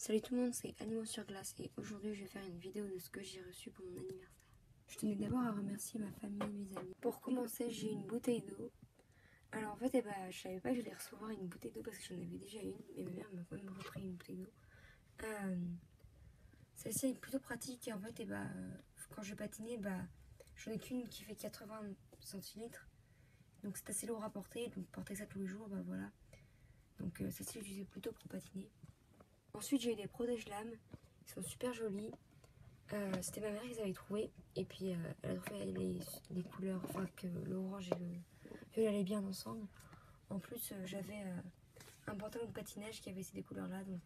Salut tout le monde, c'est Animaux sur glace et aujourd'hui je vais faire une vidéo de ce que j'ai reçu pour mon anniversaire. Je tenais d'abord à remercier ma famille et mes amis. Pour commencer, j'ai une bouteille d'eau. Alors en fait, je savais pas que j'allais recevoir une bouteille d'eau parce que j'en avais déjà une, mais ma mère m'a quand même repris une bouteille d'eau. Celle-ci est plutôt pratique et en fait, quand je patinais, j'en ai qu'une qui fait 80 centilitres. Donc c'est assez lourd à porter, donc porter ça tous les jours, voilà. Donc celle-ci, j'utilisais plutôt pour patiner. Ensuite, j'ai eu des protège-lames, ils sont super jolis. C'était ma mère qui les avait trouvés. Et puis, elle a trouvé les couleurs, enfin que l'orange et le violet allaient bien ensemble. En plus, j'avais un pantalon de patinage qui avait ces couleurs-là, donc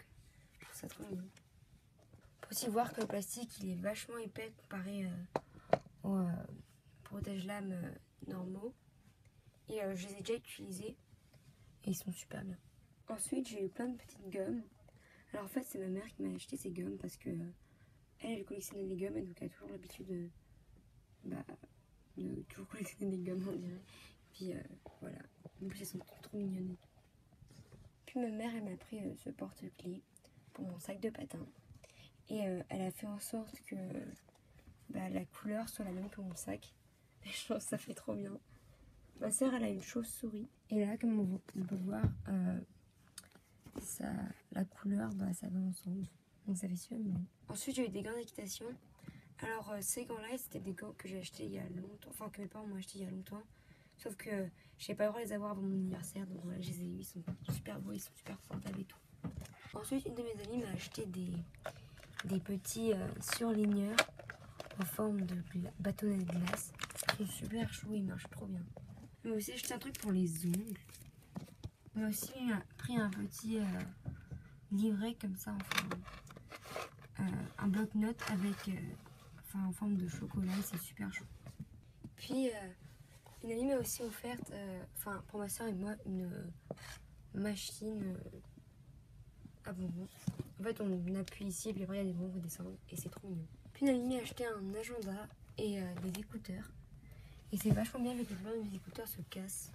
je trouve ça trop mignon. On peut aussi voir que le plastique, il est vachement épais comparé aux protège-lames normaux. Et je les ai déjà utilisés et ils sont super bien. Ensuite, j'ai eu plein de petites gommes. Alors en fait, c'est ma mère qui m'a acheté ces gommes parce que elle collectionnait des gommes et donc elle a toujours l'habitude de toujours collectionner des gommes, on dirait. Puis voilà, en plus elles sont trop mignonnes. Puis ma mère, elle m'a pris ce porte-clés pour mon sac de patin. Et elle a fait en sorte que la couleur soit la même que mon sac. Et je trouve que ça fait trop bien. Ma soeur, elle a une chauve-souris. Et là, comme on peut voir, la couleur, ça va ensemble. Donc ça fait super mignon. Ensuite, j'ai eu des gants d'équitation. Alors, ces gants-là, c'était des gants que j'ai achetés il y a longtemps. Enfin, que mes parents m'ont acheté il y a longtemps. Sauf que j'ai pas le droit de les avoir avant mon anniversaire. Donc voilà, je les ai eus. Ils sont super beaux, ils sont super confortables et tout. Ensuite, une de mes amies m'a acheté des petits surligneurs en forme de bâtonnet de glace. Ils sont super chauds, ils marchent trop bien. Elle m'a aussi acheté un truc pour les ongles. Elle m'a aussi pris un petit livret comme ça, un bloc-notes avec, en forme de chocolat, c'est super chaud. Puis une amie m'a aussi offert, pour ma soeur et moi, une machine à bonbons. En fait, on appuie ici et puis après il y a des bonbons qui descendent et c'est trop mignon. Puis une amie m'a acheté un agenda et des écouteurs. Et c'est vachement bien avec le blanc de mes écouteurs se cassent.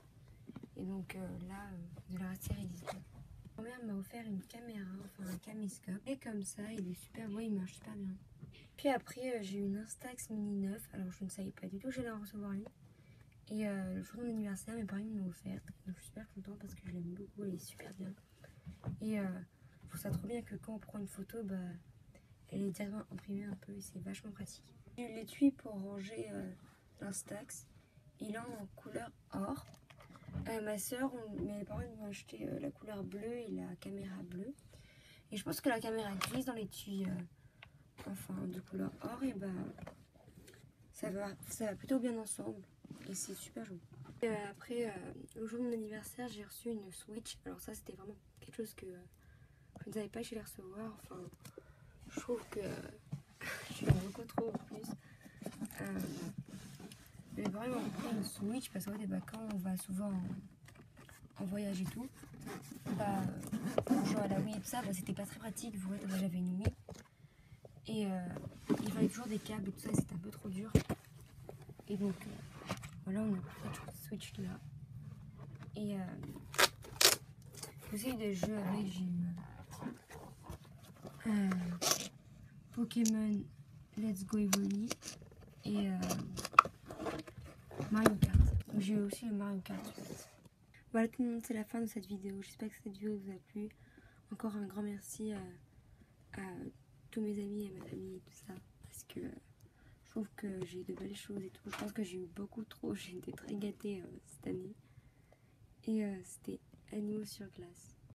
Et donc là, de la rester résistant. Ma mère m'a offert une caméra, un caméscope. Et comme ça, il est super beau, il marche super bien. Puis après, j'ai eu une Instax Mini 9. Alors je ne savais pas du tout que j'allais en recevoir une. Et le jour de mon anniversaire, mes parents m'ont offert. Donc je suis super contente parce que je l'aime beaucoup, elle est super bien. Et je trouve ça trop bien que quand on prend une photo, elle est directement imprimée un peu et c'est vachement pratique. J'ai eu l'étui pour ranger l'Instax. Il est en couleur or. Ma soeur, mes parents m'ont acheté la couleur bleue et la caméra bleue. Et je pense que la caméra grise dans l'étui de couleur or, et ça va plutôt bien ensemble. Et c'est super joli. Après, le jour de mon anniversaire, j'ai reçu une Switch. Alors ça, c'était vraiment quelque chose que je ne savais pas que j'allais recevoir. Je trouve que je suis beaucoup trop en plus. Mes parents m'ont pris une Switch parce que quand on va souvent en voyage et tout, pour jouer à la Wii et tout ça, c'était pas très pratique. Vous voyez, j'avais une Wii et il fallait toujours des câbles et tout ça, c'était un peu trop dur. Et donc voilà, on a pris cette Switch là. Et aussi des jeux avec, j'ai eu Pokémon Let's Go Evoli et Mario Kart. Donc j'ai eu aussi le Mario Kart. Voilà tout le monde, c'est la fin de cette vidéo. J'espère que cette vidéo vous a plu. Encore un grand merci à tous mes amis et ma famille et tout ça. Parce que je trouve que j'ai eu de belles choses et tout. Je pense que j'ai eu beaucoup trop. J'ai été très gâtée cette année. Et c'était Animaux sur glace.